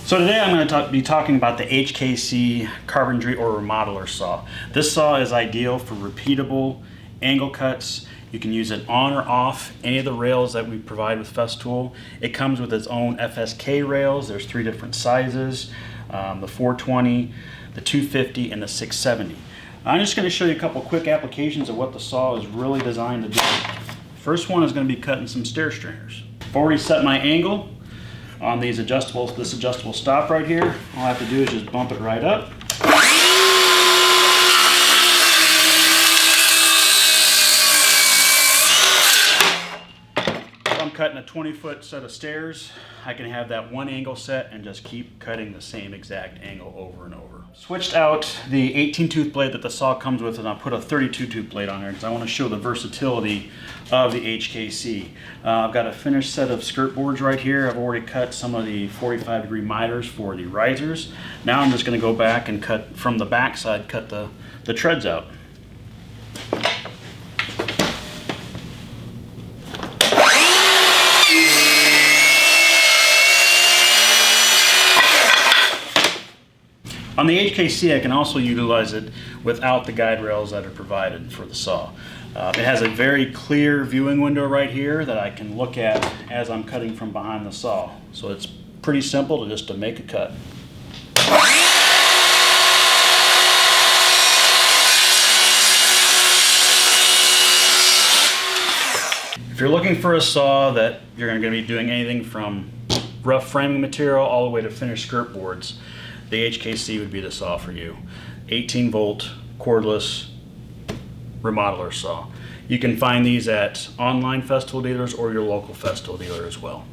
So today I'm going to be talking about the HKC carpentry or remodeler saw. This saw is ideal for repeatable angle cuts. You can use it on or off any of the rails that we provide with Festool. It comes with its own FSK rails. There's 3 different sizes, the 420, the 250, and the 670. I'm just going to show you a couple quick applications of what the saw is really designed to do. First one is going to be cutting some stair stringers. I've already set my angle on these this adjustable stop right here. All I have to do is just bump it right up. If I'm cutting a 20-foot set of stairs, I can have that one angle set and just keep cutting the same exact angle over and over. Switched out the 18-tooth blade that the saw comes with, and I'll put a 32-tooth blade on there because I want to show the versatility of the HKC. I've got a finished set of skirt boards right here. I've already cut some of the 45-degree miters for the risers. Now I'm just going to go back and cut from the back side, cut the treads out. On the HKC, I can also utilize it without the guide rails that are provided for the saw. It has a very clear viewing window right here that I can look at as I'm cutting from behind the saw. So it's pretty simple to make a cut. If you're looking for a saw that you're going to be doing anything from rough framing material all the way to finished skirt boards, the HKC would be the saw for you. 18-volt cordless remodeler saw. You can find these at online Festool dealers or your local Festool dealer as well.